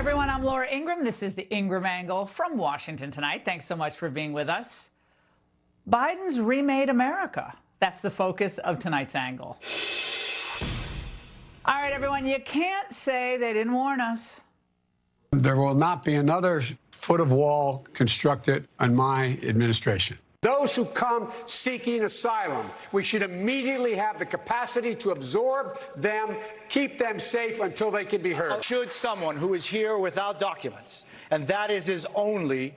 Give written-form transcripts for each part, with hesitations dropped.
everyone, I'm Laura Ingraham. This is the Ingraham Angle from Washington tonight. Thanks so much for being with us. Biden's remade America. That's the focus of tonight's angle. All right, everyone, you can't say they didn't warn us. There will not be another foot of wall constructed on my administration. Those who come seeking asylum, we should immediately have the capacity to absorb them, keep them safe until they can be heard. Should someone who is here without documents, and that is his only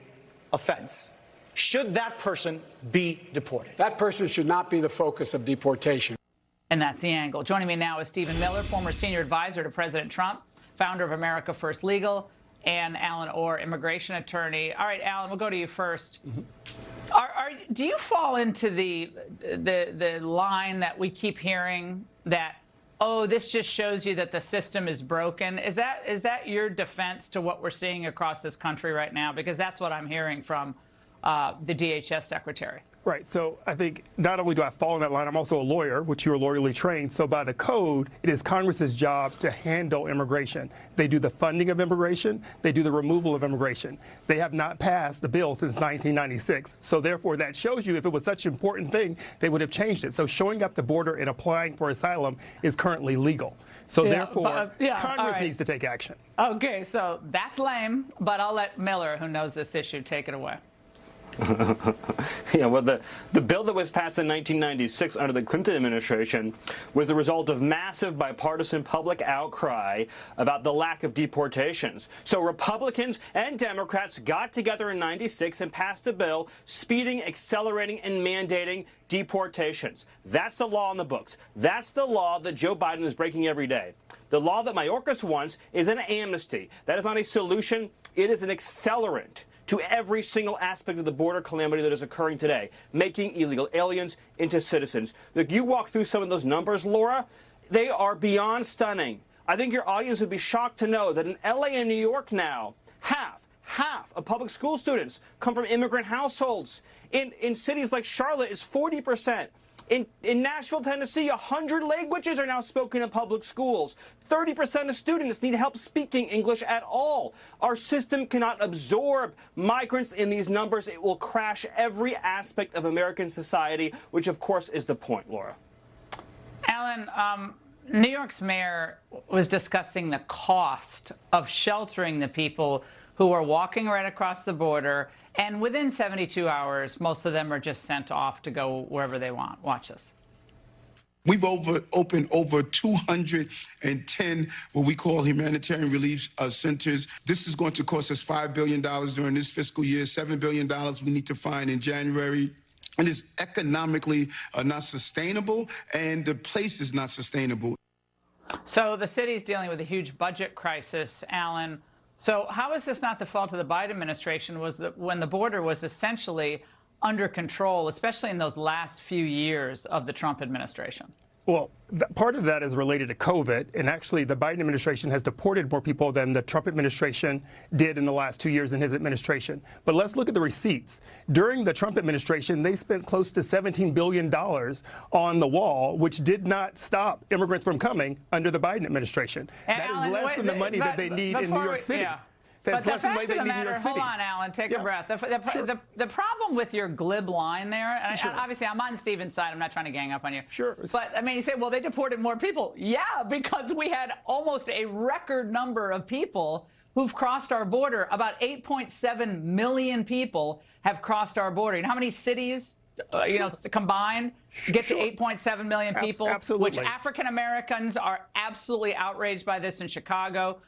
offense, should that person be deported? That person should not be the focus of deportation. And that's the angle. Joining me now is Stephen Miller, former senior advisor to President Trump, founder of America First Legal, and Alan Orr, immigration attorney. All right, Alan, we'll go to you first. Do you fall into the line that we keep hearing that, oh, this just shows you that the system is broken? Is that your defense to what we're seeing across this country right now? Because that's what I'm hearing from the DHS secretary. Right. So I think not only do I fall in that line, I'm also a lawyer, which you are lawyerly trained. So by the code, it is Congress's job to handle immigration. They do the funding of immigration. They do the removal of immigration. They have not passed the bill since 1996. So therefore, that shows you if it was such an important thing, they would have changed it. So showing up the border and applying for asylum is currently legal. So therefore, Congress needs to take action. Okay, so that's lame, but I'll let Miller, who knows this issue, take it away. Yeah, well, the bill that was passed in 1996 under the Clinton administration was the result of massive bipartisan public outcry about the lack of deportations. So Republicans and Democrats got together in 96 and passed a bill speeding, accelerating, and mandating deportations. That's the law in the books. That's the law that Joe Biden is breaking every day. The law that Mayorkas wants is an amnesty. That is not a solution. It is an accelerant to every single aspect of the border calamity that is occurring today, making illegal aliens into citizens. Look, you walk through some of those numbers, Laura, they are beyond stunning. I think your audience would be shocked to know that in LA and New York now, half of public school students come from immigrant households. In cities like Charlotte, it's 40%. In Nashville, Tennessee, 100 languages are now spoken in public schools. 30% of students need help speaking English at all. Our system cannot absorb migrants in these numbers. It will crash every aspect of American society, which, of course, is the point, Laura. Alan, New York's mayor was discussing the cost of sheltering the people who are walking right across the border, and within 72 hours, most of them are just sent off to go wherever they want. Watch this. We've opened over 210 what we call humanitarian relief centers. This is going to cost us $5 billion during this fiscal year, $7 billion we need to find in January. It is economically not sustainable, and the place is not sustainable. So the city's dealing with a huge budget crisis, Alan. So how is this not the fault of the Biden administration? Was that when the border was essentially under control, especially in those last few years of the Trump administration? Well, part of that is related to COVID, and actually the Biden administration has deported more people than the Trump administration did in the last 2 years in his administration. But let's look at the receipts. During the Trump administration, they spent close to $17 billion on the wall, which did not stop immigrants from coming under the Biden administration. That is less than the money that they need in New York City. But the fact of the matter, hold on, Alan, take a breath. The problem with your glib line there, and obviously I'm on Stephen's side, I'm not trying to gang up on you. Sure. But, I mean, you say, well, they deported more people. Yeah, because we had almost a record number of people who've crossed our border. About 8.7 million people have crossed our border. You know how many cities, combined get to 8.7 million people? Absolutely. Which African Americans are absolutely outraged by this in Chicago.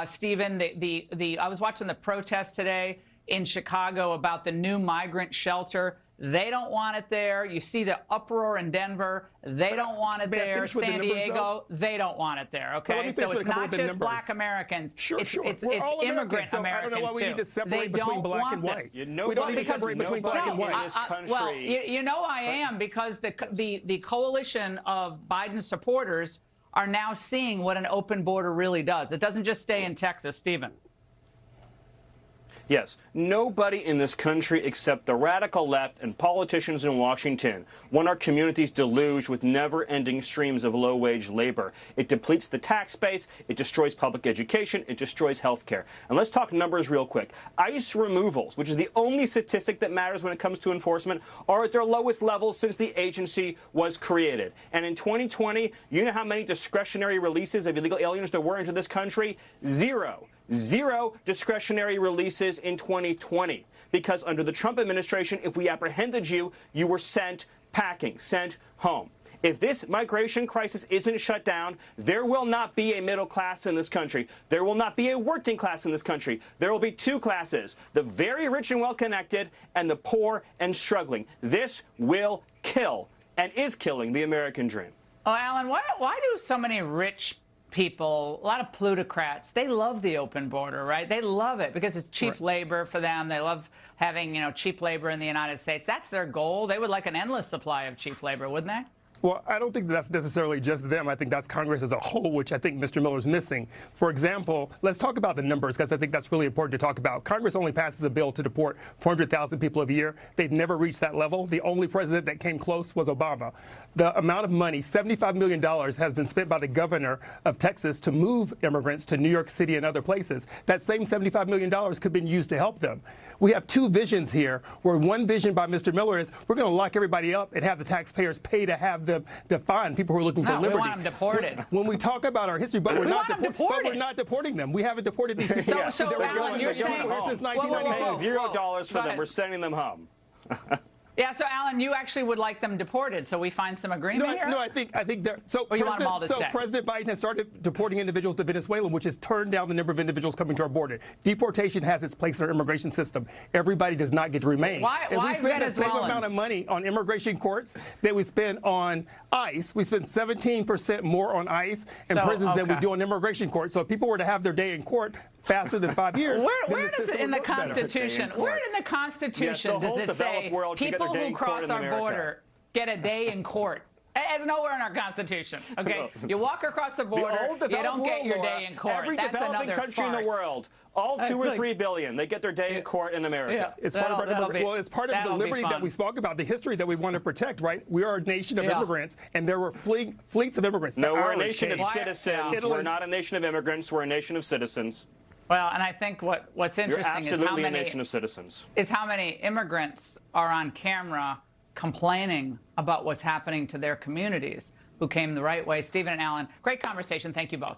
Stephen, I was watching the protest today in Chicago about the new migrant shelter. They don't want it there. You see the uproar in Denver. They don't want it there. San Diego, they don't want it there. Okay, so it's not just Black Americans. It's immigrant Americans I don't know why we need to separate between black and white. We don't need to separate between black and white. Well, you know I am, because the coalition of Biden supporters are now seeing what an open border really does. It doesn't just stay in Texas, Stephen. Yes, nobody in this country except the radical left and politicians in Washington want our communities deluged with never-ending streams of low-wage labor. It depletes the tax base, it destroys public education, it destroys health care. And let's talk numbers real quick. ICE removals, which is the only statistic that matters when it comes to enforcement, are at their lowest levels since the agency was created. And in 2020, you know how many discretionary releases of illegal aliens there were into this country? Zero. Zero discretionary releases in 2020, because under the Trump administration, if we apprehended you, you were sent packing, sent home. If this migration crisis isn't shut down, there will not be a middle class in this country. There will not be a working class in this country. There will be two classes, the very rich and well-connected and the poor and struggling. This will kill and is killing the American dream. Oh, Alan, why do so many rich people, a lot of plutocrats, they love the open border, right? They love it because it's cheap labor for them. They love having, cheap labor in the United States. That's their goal. They would like an endless supply of cheap labor, wouldn't they? Well, I don't think that's necessarily just them. I think that's Congress as a whole, which I think Mr. Miller's missing. For example, let's talk about the numbers, because I think that's really important to talk about. Congress only passes a bill to deport 400,000 people a year. They've never reached that level. The only president that came close was Obama. The amount of money, $75 million, has been spent by the governor of Texas to move immigrants to New York City and other places. That same $75 million could have been used to help them. We have two visions here, where one vision by Mr. Miller is we're going to lock everybody up and have the taxpayers pay to have them define people who are looking for liberty. We want them deported. When we talk about our history, but we're not deporting them. We haven't deported these people. So Alan, you're saying since We're 1996. paying $0 for them. We're sending them home. Yeah, so Alan, you actually would like them deported, so we find some agreement here? No, I think that. So, you want them all to stay? President Biden has started deporting individuals to Venezuela, which has turned down the number of individuals coming to our border. Deportation has its place in our immigration system. Everybody does not get to remain. Why we spend the same Venezuelans? amount of money on immigration courts that we spend on ICE. We spend 17% more on ICE and prisons than we do on immigration courts. So if people were to have their day in court faster than 5 years. Where does it in the Constitution? Where in the Constitution does it say people who cross our border get a day in court? It's nowhere in our Constitution. Okay, you walk across the border, you don't get your day in court. Every That's developing another country farce. in the world, all 2 or 3 billion, they get their day in court in America. Yeah, It's part of our it's part of the liberty that we spoke about, the history that we want to protect, right? We are a nation of immigrants, and there were fleets of immigrants. No, we're a nation of citizens. We're not a nation of immigrants. We're a nation of citizens. Well, and I think what's interesting You're absolutely a nation of citizens. Is how many immigrants are on camera complaining about what's happening to their communities who came the right way. Stephen and Alan, great conversation. Thank you both.